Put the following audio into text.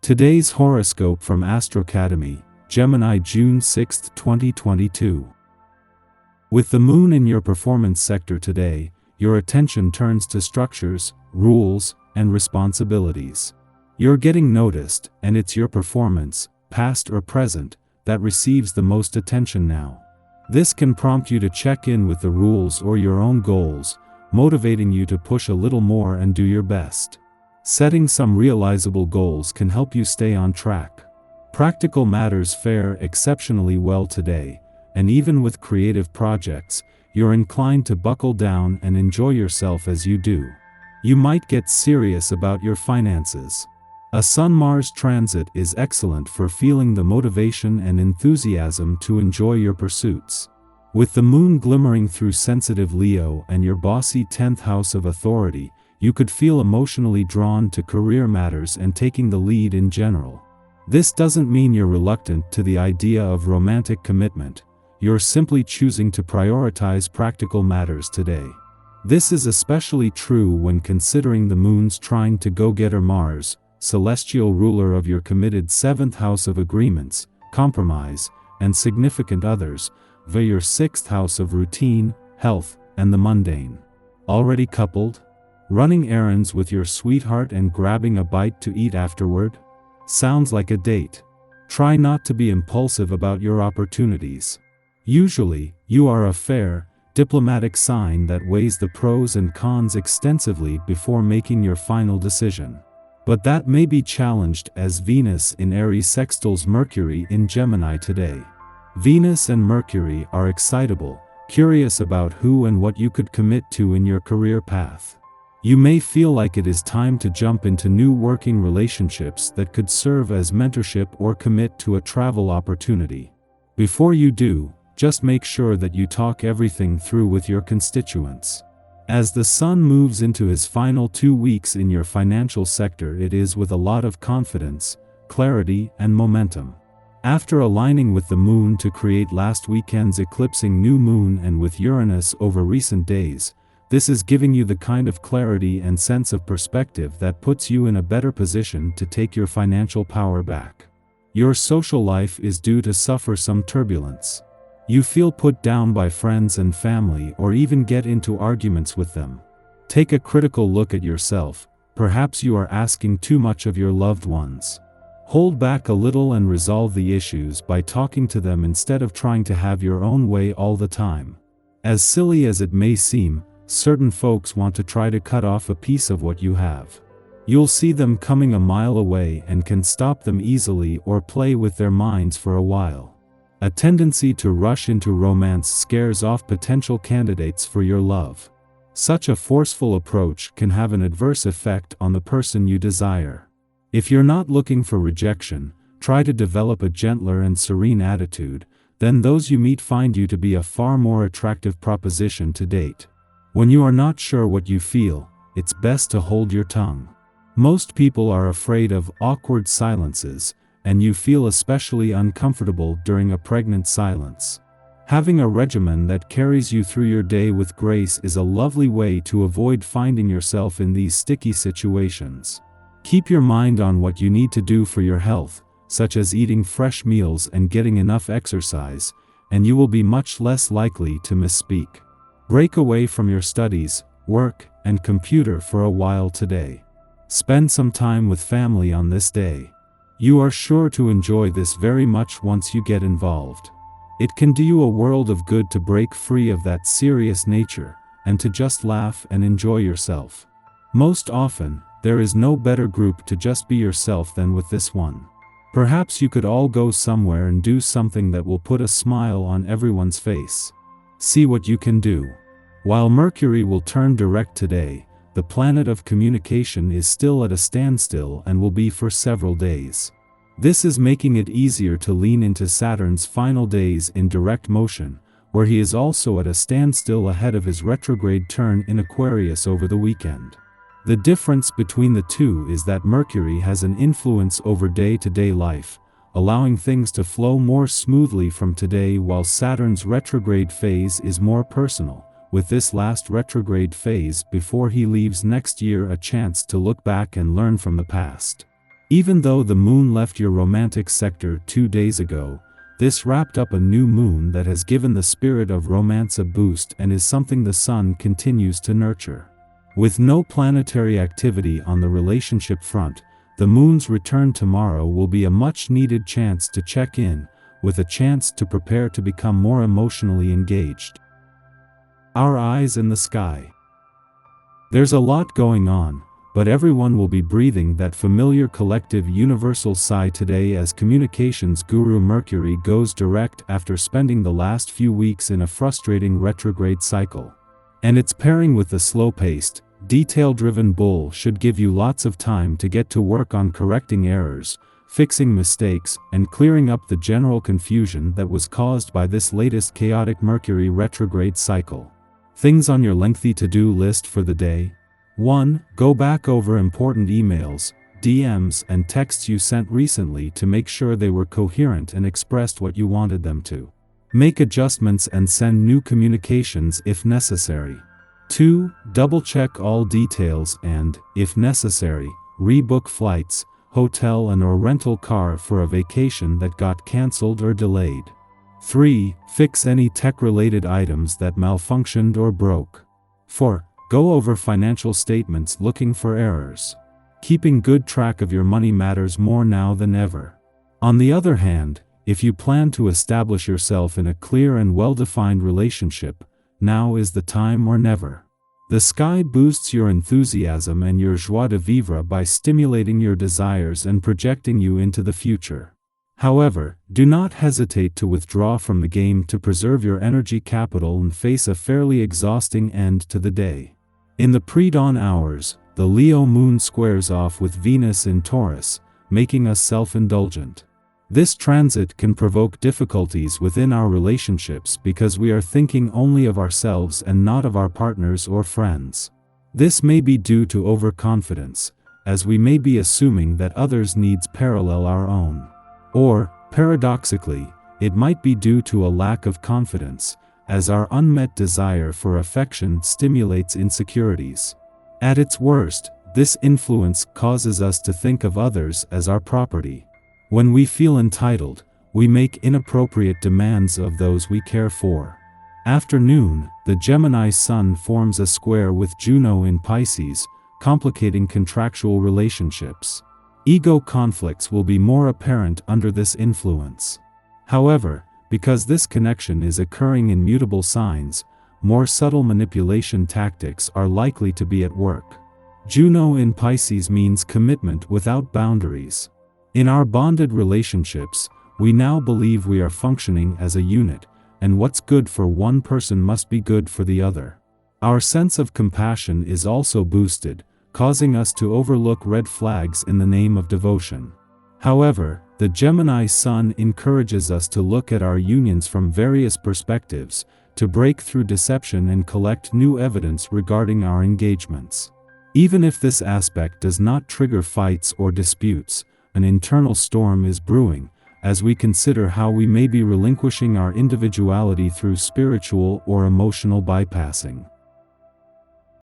Today's horoscope from Astrocademy, Gemini, June 6, 2022. With the moon in your performance sector today, your attention turns to structures, rules, and responsibilities. You're getting noticed, and it's your performance, past or present, that receives the most attention now. This can prompt you to check in with the rules or your own goals, motivating you to push a little more and do your best. Setting some realizable goals can help you stay on track. Practical matters fare exceptionally well today, and even with creative projects, you're inclined to buckle down and enjoy yourself as you do. You might get serious about your finances. A Sun-Mars transit is excellent for feeling the motivation and enthusiasm to enjoy your pursuits. With the moon glimmering through sensitive Leo and your bossy 10th house of authority, you could feel emotionally drawn to career matters and taking the lead in general. This doesn't mean you're reluctant to the idea of romantic commitment. You're simply choosing to prioritize practical matters today. This is especially true when considering the moon's trine to go-getter Mars, celestial ruler of your committed 7th house of agreements, compromise, and significant others, via your 6th house of routine, health, and the mundane. Already coupled? Running errands with your sweetheart and grabbing a bite to eat afterward? Sounds like a date. Try not to be impulsive about your opportunities. Usually, you are a fair, diplomatic sign that weighs the pros and cons extensively before making your final decision. But that may be challenged as Venus in Aries sextiles Mercury in Gemini today. Venus and Mercury are excitable, curious about who and what you could commit to in your career path. You may feel like it is time to jump into new working relationships that could serve as mentorship or commit to a travel opportunity. Before you do, just make sure that you talk everything through with your constituents. As the Sun moves into his final 2 weeks in your financial sector, it is with a lot of confidence, clarity, and momentum. After aligning with the moon to create last weekend's eclipsing new moon and with Uranus over recent days, this is giving you the kind of clarity and sense of perspective that puts you in a better position to take your financial power back. Your social life is due to suffer some turbulence. You feel put down by friends and family or even get into arguments with them. Take a critical look at yourself. Perhaps you are asking too much of your loved ones. Hold back a little and resolve the issues by talking to them instead of trying to have your own way all the time. As silly as it may seem, certain folks want to try to cut off a piece of what you have. You'll see them coming a mile away and can stop them easily or play with their minds for a while. A tendency to rush into romance scares off potential candidates for your love. Such a forceful approach can have an adverse effect on the person you desire. If you're not looking for rejection, try to develop a gentler and serene attitude, then those you meet find you to be a far more attractive proposition to date. When you are not sure what you feel, it's best to hold your tongue. Most people are afraid of awkward silences, and you feel especially uncomfortable during a pregnant silence. Having a regimen that carries you through your day with grace is a lovely way to avoid finding yourself in these sticky situations. Keep your mind on what you need to do for your health, such as eating fresh meals and getting enough exercise, and you will be much less likely to misspeak. Break away from your studies, work, and computer for a while today. Spend some time with family on this day. You are sure to enjoy this very much once you get involved. It can do you a world of good to break free of that serious nature, and to just laugh and enjoy yourself. Most often, there is no better group to just be yourself than with this one. Perhaps you could all go somewhere and do something that will put a smile on everyone's face. See what you can do. While Mercury will turn direct today, the planet of communication is still at a standstill and will be for several days. This is making it easier to lean into Saturn's final days in direct motion, where he is also at a standstill ahead of his retrograde turn in Aquarius over the weekend. The difference between the two is that Mercury has an influence over day-to-day life, allowing things to flow more smoothly from today, while Saturn's retrograde phase is more personal, with this last retrograde phase before he leaves next year a chance to look back and learn from the past. Even though the moon left your romantic sector 2 days ago, this wrapped up a new moon that has given the spirit of romance a boost and is something the sun continues to nurture. With no planetary activity on the relationship front, the moon's return tomorrow will be a much-needed chance to check in, with a chance to prepare to become more emotionally engaged. Our eyes in the sky. There's a lot going on, but everyone will be breathing that familiar collective universal sigh today as communications guru Mercury goes direct after spending the last few weeks in a frustrating retrograde cycle. And its pairing with the slow-paced, detail-driven bull should give you lots of time to get to work on correcting errors, fixing mistakes, and clearing up the general confusion that was caused by this latest chaotic Mercury retrograde cycle. Things on your lengthy to-do list for the day. 1. Go back over important emails, DMs, and texts you sent recently to make sure they were coherent and expressed what you wanted them to. Make adjustments and send new communications if necessary. 2. Double-check all details and, if necessary, rebook flights, hotel and/or rental car for a vacation that got cancelled or delayed. 3. Fix any tech-related items that malfunctioned or broke. 4. Go over financial statements looking for errors. Keeping good track of your money matters more now than ever. On the other hand, if you plan to establish yourself in a clear and well-defined relationship, now is the time or never. The sky boosts your enthusiasm and your joie de vivre by stimulating your desires and projecting you into the future. However, do not hesitate to withdraw from the game to preserve your energy capital and face a fairly exhausting end to the day. In the pre-dawn hours, the Leo moon squares off with Venus in Taurus, making us self-indulgent. This transit can provoke difficulties within our relationships because we are thinking only of ourselves and not of our partners or friends. This may be due to overconfidence, as we may be assuming that others' needs parallel our own. Or, paradoxically, it might be due to a lack of confidence, as our unmet desire for affection stimulates insecurities. At its worst, this influence causes us to think of others as our property. When we feel entitled, we make inappropriate demands of those we care for. After noon, the Gemini sun forms a square with Juno in Pisces, complicating contractual relationships. Ego conflicts will be more apparent under this influence. However, because this connection is occurring in mutable signs, more subtle manipulation tactics are likely to be at work. Juno in Pisces means commitment without boundaries. In our bonded relationships, we now believe we are functioning as a unit, and what's good for one person must be good for the other. Our sense of compassion is also boosted, causing us to overlook red flags in the name of devotion. However, the Gemini sun encourages us to look at our unions from various perspectives, to break through deception and collect new evidence regarding our engagements. Even if this aspect does not trigger fights or disputes, an internal storm is brewing, as we consider how we may be relinquishing our individuality through spiritual or emotional bypassing.